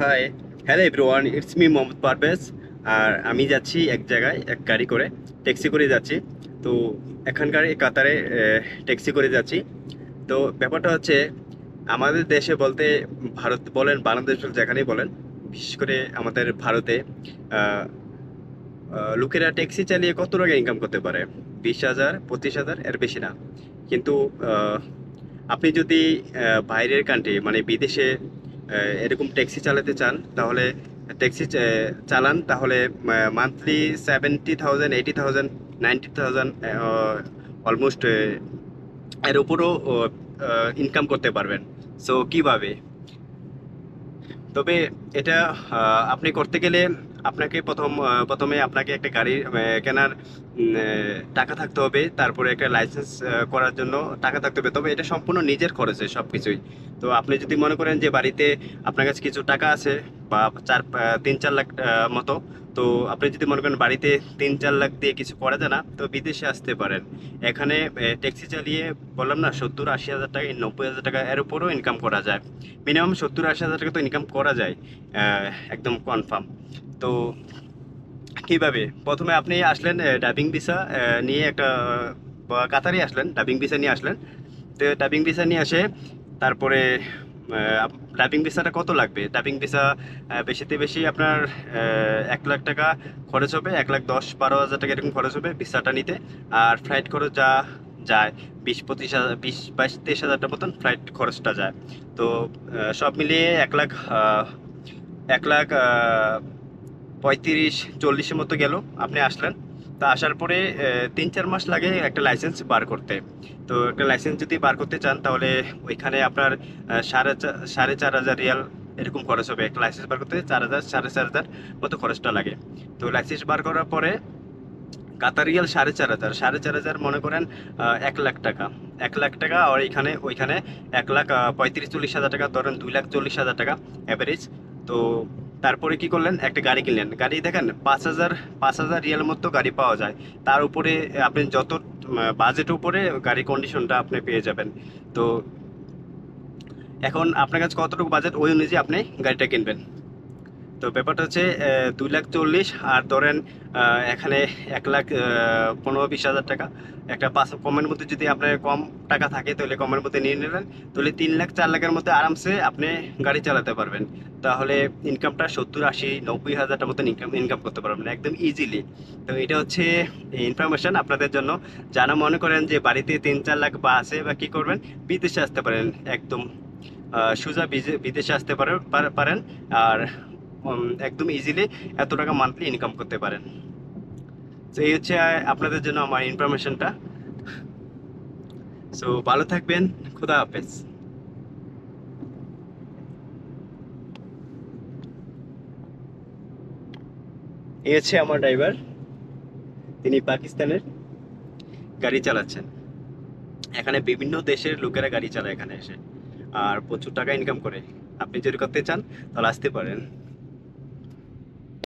High, hello everyone, it's me Mohammad Parvez. আর আমি যাচ্ছি এক জায়গায় এক গাড়ি করে, ট্যাক্সি করে যাচ্ছি। তো এখানকার এই কাতারে ট্যাক্সি করে যাচ্ছি। তো ব্যাপারটা হচ্ছে, আমাদের দেশে বলতে ভারত বলেন, বাংলাদেশ বলেন, যেখানেই বলেন, বিশেষ করে আমাদের ভারতে আহ, লোকেরা ট্যাক্সি চালিয়ে কত টাকা ইনকাম করতে পারে? 20,000, 25,000, এর বেশি না। কিন্তু আহ, আপনি যদি বাইরের কান্ট্রি মানে বিদেশে এরকম ট্যাক্সি চালাতে চান, তাহলে ট্যাক্সি চালান, তাহলে মান্থলি 70,000, 80,000, 90,000 অলমোস্ট এর উপরও ইনকাম করতে পারবেন। সো কিভাবে? তবে এটা আপনি করতে গেলে আপনাকে প্রথমে আপনাকে একটা গাড়ি কেনার টাকা থাকতে হবে, তারপরে একটা লাইসেন্স করার জন্য টাকা থাকতে হবে। তবে এটা সম্পূর্ণ নিজের খরচে সবকিছুই। তো আপনি যদি মনে করেন যে বাড়িতে আপনার কাছে কিছু টাকা আছে, বা 3-4 লাখ মতো, তো আপনি যদি মনে করেন বাড়িতে 3-4 লাখ দিয়ে কিছু করা যায় না, তো বিদেশে আসতে পারেন। এখানে ট্যাক্সি চালিয়ে বললাম না, 70-80 হাজার টাকা, 90,000 টাকা এর উপরও ইনকাম করা যায়। মিনিমাম 70-80 হাজার টাকা তো ইনকাম করা যায়, একদম কনফার্ম। তো কিভাবে? প্রথমে আপনি আসলেন ডাবিং ভিসা নিয়ে, একটা বা কাতারে আসলেন, ডাবিং ভিসা নিয়ে আসলেন। তো ডাবিং ভিসা নিয়ে আসে, তারপরে ডাবিং ভিসাটা কত লাগবে? ডাবিং ভিসা বেশিতে বেশি আপনার 1 লাখ টাকা খরচ হবে, 1,10,000-12,000 টাকা এরকম খরচ হবে ভিসাটা নিতে। আর ফ্লাইট খরচ যা যায়, 20-25 হাজার, 20-22-23 হাজারটার মতন ফ্লাইট খরচটা যায়। তো সব মিলিয়ে 1,35-40-এর মতো গেল। আপনি আসলেন, তা আসার পরে 3-4 মাস লাগে একটা লাইসেন্স বার করতে। তো একটা লাইসেন্স যদি বার করতে চান, তাহলে ওইখানে আপনার 4,500 রিয়াল এরকম খরচ হবে। একটা লাইসেন্স বার করতে 4,000, 4,500 মতো খরচটা লাগে। তো লাইসেন্স বার করার পরে কাতার রিয়াল 4,500, 4,500 মনে করেন 1 লাখ টাকা। 1 লাখ টাকা, আর ওইখানে 1,35-40 হাজার টাকা, ধরেন 2,40,000 টাকা অ্যাভারেজ। তো তারপরে কি করলেন? একটা গাড়ি কিনলেন। গাড়ি দেখেন 5,000 রিয়াল মতো গাড়ি পাওয়া যায়। তার উপরে আপনি যত বাজেট উপরে গাড়ির কন্ডিশনটা আপনি পেয়ে যাবেন। তো এখন আপনার কাছে কতটুকু বাজেট, ওই অনুযায়ী আপনি গাড়িটা কিনবেন। তো ব্যাপারটা হচ্ছে 2,40,000, আর ধরেন এখানে 1,15-20 হাজার টাকা। একটা পাঁচ কমের মধ্যে যদি আপনার কম টাকা থাকে, তাহলে কমের মধ্যে নিয়ে নিলেন। তাহলে 3,00,000-4 লাখের মধ্যে আরামসে আপনি গাড়ি চালাতে পারবেন। তাহলে ইনকামটা 70-80-90 হাজারটার মতন ইনকাম করতে পারবেন একদম ইজিলি। তো এটা হচ্ছে ইনফরমেশন আপনাদের জন্য। যারা মনে করেন যে বাড়িতে 3-4 লাখ বা আছে, বা কি করবেন, বিদেশে আসতে পারেন একদম সোজা বিদেশে আসতে পারেন। আর একদম ইজিলি এত টাকা মান্থলি ইনকাম করতে পারেন। তো এই হচ্ছে আপনাদের জন্য আমার ইনফরমেশনটা। সো ভালো থাকবেন। খুদা হাফেজ। এই হচ্ছে আমার ড্রাইভার, তিনি পাকিস্তানের, গাড়ি চালাচ্ছেন। এখানে বিভিন্ন দেশের লোকেরা গাড়ি চালায় এখানে এসে, আর প্রচুর টাকা ইনকাম করে। আপনি যদি করতে চান, তাহলে আসতে পারেন।